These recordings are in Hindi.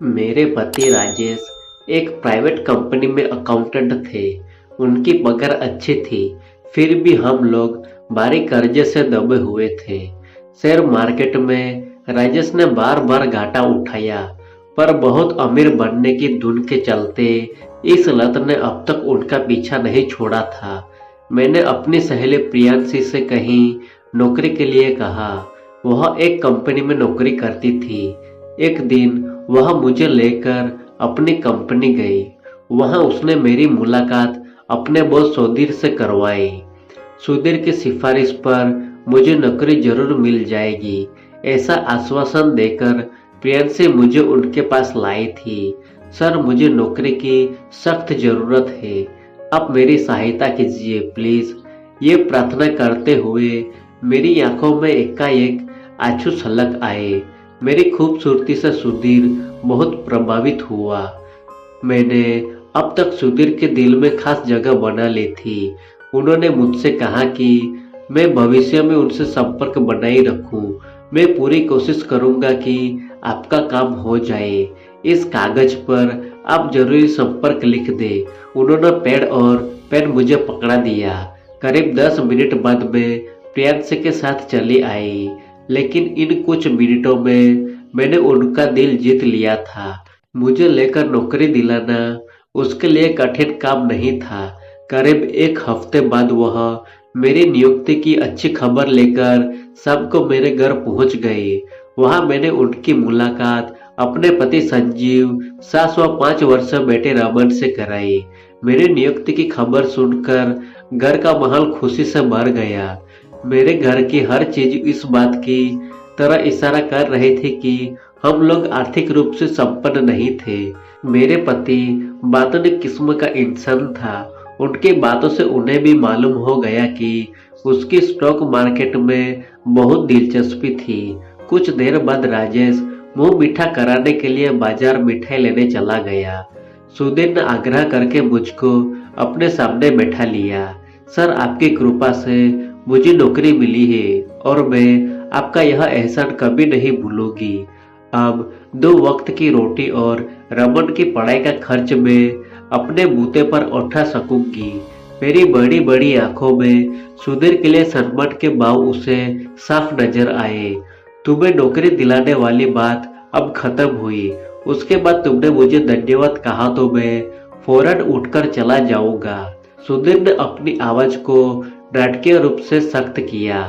मेरे पति राजेश एक प्राइवेट कंपनी में अकाउंटेंट थे। उनकी पगार अच्छी थी, फिर भी हम लोग भारी कर्जे से दबे हुए थे। शेयर मार्केट में राजेश ने बार बार घाटा उठाया, पर बहुत अमीर बनने की धुन के चलते इस लत ने अब तक उनका पीछा नहीं छोड़ा था। मैंने अपनी सहेली प्रियांशी से कहीं नौकरी के लिए कहा। वह एक कंपनी में नौकरी करती थी। एक दिन वह मुझे लेकर अपनी कंपनी गई। वहां उसने मेरी मुलाकात अपने बॉस सुधीर से करवाई। सुधीर की सिफारिश पर मुझे नौकरी जरूर मिल जाएगी, ऐसा आश्वासन देकर प्रियांशी मुझे उनके पास लाई थी। सर, मुझे नौकरी की सख्त जरूरत है, आप मेरी सहायता कीजिए प्लीज। ये प्रार्थना करते हुए मेरी आंखों में एकाएक आंसू छलक आए। मेरी खूबसूरती से सुधीर बहुत प्रभावित हुआ। मैंने अब तक सुधीर के दिल में खास जगह बना ली थी। उन्होंने मुझसे कहा कि मैं भविष्य में उनसे संपर्क बनाए रखूं। मैं पूरी कोशिश करूंगा कि आपका काम हो जाए। इस कागज पर आप जरूरी संपर्क लिख दे। उन्होंने पेन और पेन मुझे पकड़ा दिया। करीब 10 मिनट बाद मैं प्रियांशी के साथ चली आई, लेकिन इन कुछ मिनटों में मैंने उनका दिल जीत लिया था। मुझे लेकर नौकरी दिलाना उसके लिए कठिन काम नहीं था। करीब एक हफ्ते बाद वह मेरी नियुक्ति की अच्छी खबर लेकर शाम को मेरे घर पहुंच गए। वहां मैंने उनकी मुलाकात अपने पति संजीव, सास व 5 वर्षीय बेटे रमन से कराई। मेरी नियुक्ति की खबर सुनकर घर का माहौल खुशी से भर गया। मेरे घर की हर चीज इस बात की तरह इशारा कर रही थी कि हम लोग आर्थिक रूप से संपन्न नहीं थे। मेरे पति बातूनी किस्म का इंसान था। उनकी बातों से उन्हें भी मालूम हो गया कि उसकी स्टॉक मार्केट में बहुत दिलचस्पी थी। कुछ देर बाद राजेश मुंह मीठा कराने के लिए बाजार मिठाई लेने चला गया। सुधीर ने आग्रह करके मुझको अपने सामने बैठा लिया। सर, आपकी कृपा से मुझे नौकरी मिली है और मैं आपका यह एहसान कभी नहीं भूलूंगी। अब 2 वक्त की रोटी और रमन की पढ़ाई का खर्च मैं अपने बूते पर उठा सकूंगी। मेरी बड़ी बड़ी आंखों में सुधीर के लिए सम्मान के भाव उसे साफ नजर आए। तुम्हें नौकरी दिलाने वाली बात अब खत्म हुई। उसके बाद तुमने मुझे धन्यवाद कहा तो मैं फौरन उठकर चला जाऊंगा। सुधीर ने अपनी आवाज को नाटकीय रूप से सख्त किया,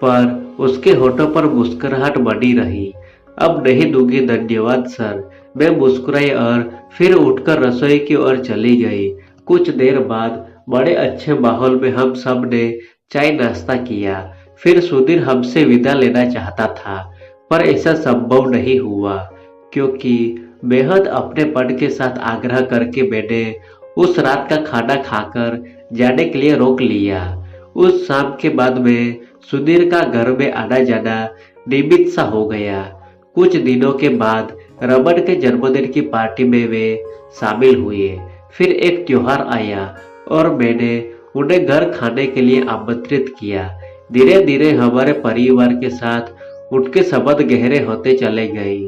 पर उसके होठों पर मुस्कुराहट बनी रही। अब नहीं दूंगी धन्यवाद सर, मैं मुस्कुराई और फिर उठकर रसोई की ओर चली गई। कुछ देर बाद बड़े अच्छे माहौल में हम सब ने चाय नाश्ता किया। फिर सुधीर हमसे विदा लेना चाहता था, पर ऐसा संभव नहीं हुआ, क्योंकि बेहद अपनेपन के साथ आग्रह करके मैंने उस रात का खाना खाकर जाने के लिए रोक लिया। उस शाम के बाद में सुधीर का घर में आना जाना नियमित सा हो गया। कुछ दिनों के बाद रमन के जन्मदिन की पार्टी में वे शामिल हुए। फिर एक त्योहार आया और मैंने उन्हें घर खाने के लिए आमंत्रित किया। धीरे धीरे हमारे परिवार के साथ उनके संबंध गहरे होते चले गए।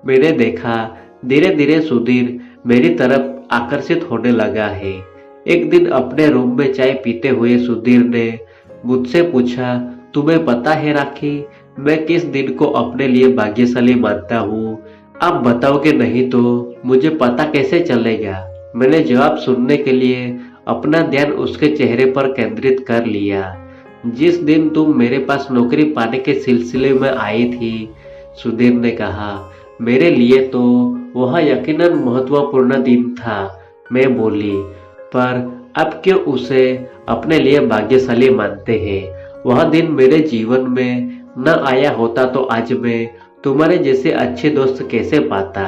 मैंने देखा धीरे धीरे सुधीर मेरी तरफ आकर्षित होने लगा है। एक दिन अपने रूम में चाय पीते हुए सुधीर ने मुझसे पूछा, तुम्हें पता है राखी, मैं किस दिन को अपने लिए भाग्यशाली मानता हूँ? आप बताओगे नहीं तो मुझे पता कैसे चलेगा? मैंने जवाब सुनने के लिए अपना ध्यान उसके चेहरे पर केंद्रित कर लिया। जिस दिन तुम मेरे पास नौकरी पाने के सिलसिले में आई थी, सुधीर ने कहा। मेरे लिए तो वह यकीनन महत्वपूर्ण दिन था, मैं बोली। पर अब क्यों उसे अपने लिए भाग्यशाली मानते हैं? वह दिन मेरे जीवन में न आया होता तो आज मैं तुम्हारे जैसे अच्छे दोस्त कैसे पाता?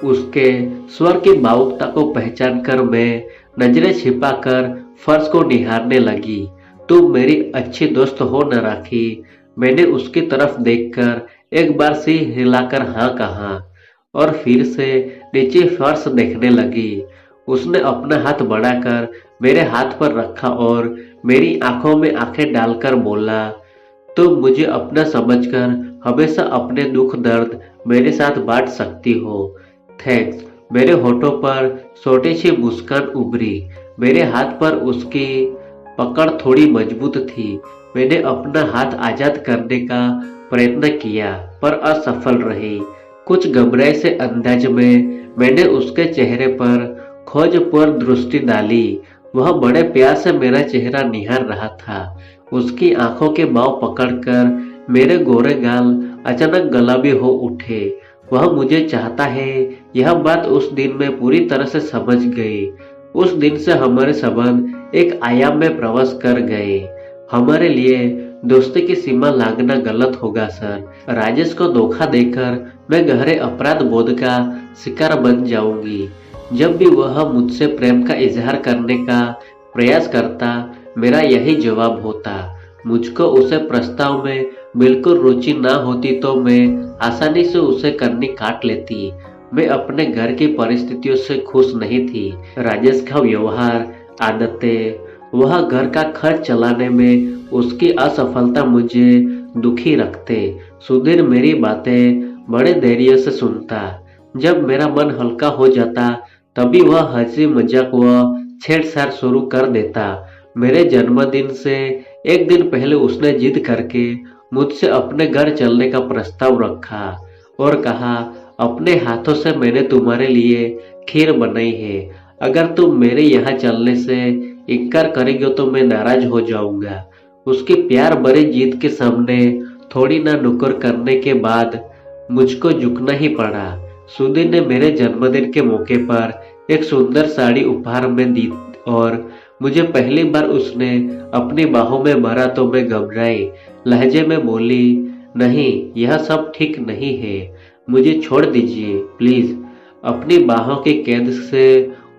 उसके स्वर की भावुकता को पहचान कर मैं नजरें छिपाकर फर्श को निहारने लगी। तुम मेरी अच्छी दोस्त हो न राखी? मैंने उसकी तरफ देखकर एक बार सिर हिलाकर हाँ कहा और फिर से नीचे फर्श देखने लगी। उसने अपना हाथ बढ़ाकर मेरे हाथ पर रखा और मेरी आंखों में आंखें डालकर बोला, तुम मुझे अपना समझकर हमेशा अपने दुख दर्द मेरे साथ बांट सकती हो। थैंक्स। मेरे होठों पर छोटी सी मुस्कान उभरी। मेरे हाथ पर उसकी पकड़ थोड़ी मजबूत थी। मैंने अपना हाथ आजाद करने का प्रयत्न किया पर असफल रही। कुछ घबराए से अंदाज में मैंने उसके चेहरे पर खोजपूर्ण दृष्टि डाली। वह बड़े प्यार से मेरा चेहरा निहार रहा था। उसकी आंखों के बाँव पकड़कर मेरे गोरे गाल अचानक गुलाबी हो उठे। वह मुझे चाहता है, यह बात उस दिन मैं पूरी तरह से समझ गई। उस दिन से हमारे संबंध एक आयाम में प्रवेश कर गए। हमारे लिए दोस्ती की सीमा लांघना गलत होगा सर। राजेश को धोखा देकर मैं गहरे अपराध बोध का शिकार बन जाऊंगी। जब भी वह मुझसे प्रेम का इजहार करने का प्रयास करता, मेरा यही जवाब होता। मुझको उसे प्रस्ताव में बिल्कुल रुचि ना होती तो मैं आसानी से उसे करनी काट लेती। मैं अपने घर की परिस्थितियों से खुश नहीं थी। राजेश का व्यवहार, आदतें, वह घर का खर्च चलाने में उसकी असफलता मुझे दुखी रखते। सुधीर मेरी बातें बड़े धैर्य से सुनता। जब मेरा मन हल्का हो जाता तभी वह हंसी मजाक व छेड़छाड़ शुरू कर देता। मेरे जन्मदिन से एक दिन पहले उसने जिद करके मुझसे अपने घर चलने का प्रस्ताव रखा और कहा, अपने हाथों से मैंने तुम्हारे लिए खीर बनाई है। अगर तुम मेरे यहाँ चलने से इनकार करेगी तो मैं नाराज हो जाऊंगा। उसकी प्यार भरी जिद के सामने थोड़ी ना नुक्कड़ करने के बाद मुझको झुकना ही पड़ा। सुधीर ने मेरे जन्मदिन के मौके पर एक सुंदर साड़ी उपहार में दी और मुझे पहली बार उसने अपनी बाहों में भरा तो मैं घबराई लहजे में बोली, नहीं, यह सब ठीक नहीं है, मुझे छोड़ दीजिए प्लीज। अपनी बाहों के कैद से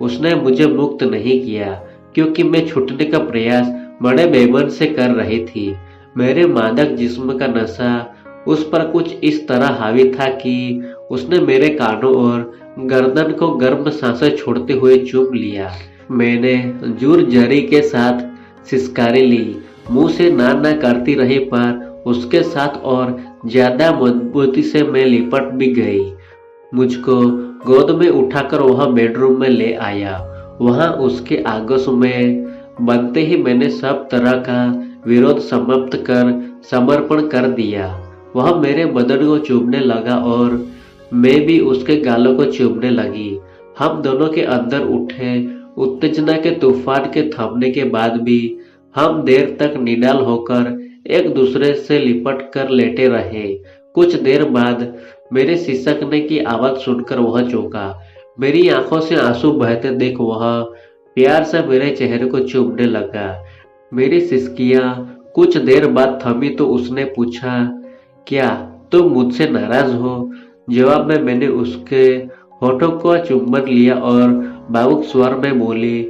उसने मुझे मुक्त नहीं किया क्योंकि मैं छूटने का प्रयास बड़े बेबन से कर रही थी। मेरे मादक जिस्म का नशा उस पर कुछ इस तरह हावी था कि उसने मेरे कानों और गर्दन को गर्म सांसें छोड़ते हुए चूम लिया। मैंने जोर जरी के साथ सिसकारी ली। मुंह से ना ना करती रही पर उसके साथ और ज्यादा मजबूती से मैं लिपट भी गई। मुझको गोद में उठाकर वह बेडरूम में ले आया। वहां उसके आगोश में बनते ही मैंने सब तरह का विरोध समाप्त कर समर्पण कर दिया। वह मेरे बदन को चूमने लगा और मैं भी उसके गालों को चूमने लगी। हम दोनों के अंदर उठे उत्तेजना के तूफान के थमने के बाद भी हम देर तक निडाल होकर एक दूसरे से लिपट कर लेटे रहे। कुछ देर बाद मेरे सिसकने की आवाज सुनकर वह चौंका। मेरी आंखों से आंसू बहते देख वह प्यार से मेरे चेहरे को चूमने लगा। मेरी सिसकियां कुछ देर बाद थमी तो उसने पूछा, क्या तुम मुझसे नाराज हो? जवाब में मैंने उसके होठों को चुंबन लिया और भावुक स्वर में बोली,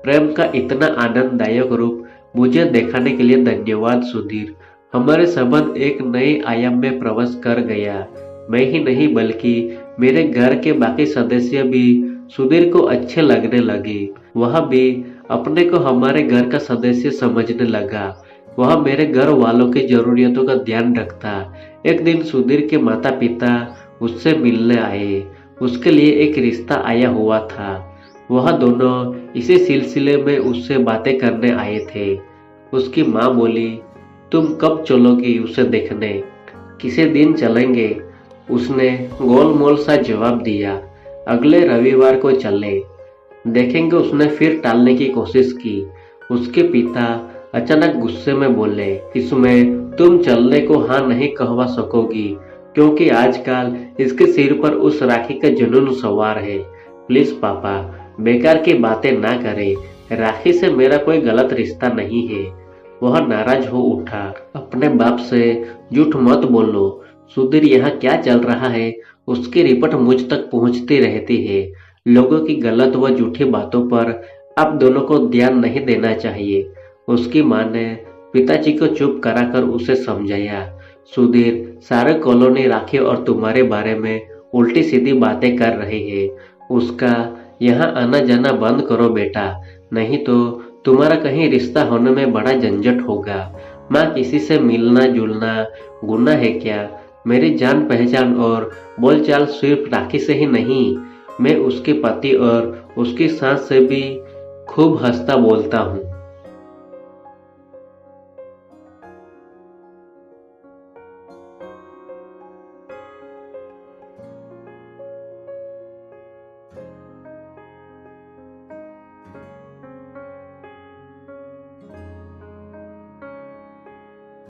प्रेम का इतना आनंददायक रूप मुझे दिखाने के लिए धन्यवाद सुधीर। हमारे संबंध एक नए आयाम में प्रवेश कर गया। मैं ही नहीं बल्कि मेरे घर के बाकी सदस्य भी सुधीर को अच्छे लगने लगे। वह भी अपने को हमारे घर का सदस्य समझने लगा। वह मेरे घर वालों की जरूरतों का ध्यान रखता। एक दिन सुधीर के माता पिता उससे मिलने आए। उसके लिए एक रिश्ता आया हुआ था। वह दोनों इसी सिलसिले में उससे बातें करने आए थे। उसकी माँ बोली, तुम कब चलोगी उसे देखने? किसी दिन चलेंगे, उसने गोलमोल सा जवाब दिया। अगले रविवार को चले देखेंगे। उसने फिर टालने की कोशिश की। उसके पिता अचानक गुस्से में बोले, इसमें तुम चलने को हाँ नहीं कहवा सकोगी क्योंकि आजकल इसके सिर पर उस राखी का जुनून सवार है। प्लीज पापा, बेकार की बातें ना करें। राखी से मेरा कोई गलत रिश्ता नहीं है। वह नाराज हो उठा। अपने बाप से झूठ मत बोलो। सुधीर यहाँ क्या चल रहा है उसकी रिपोर्ट मुझ तक पहुँचती रहती है। लोगों की गलत व झूठी बातों पर आप दोनों को ध्यान नहीं देना चाहिए। उसकी माँ ने पिताजी को चुप कराकर उसे समझाया। सुधीर, सारे कॉलोनी राखी और तुम्हारे बारे में उल्टी सीधी बातें कर रहे हैं। उसका यहाँ आना जाना बंद करो बेटा, नहीं तो तुम्हारा कहीं रिश्ता होने में बड़ा झंझट होगा। माँ, किसी से मिलना जुलना गुनाह है क्या? मेरी जान पहचान और बोलचाल सिर्फ राखी से ही नहीं, मैं उसके पति और उसकी सास से भी खूब हंसता बोलता हूँ।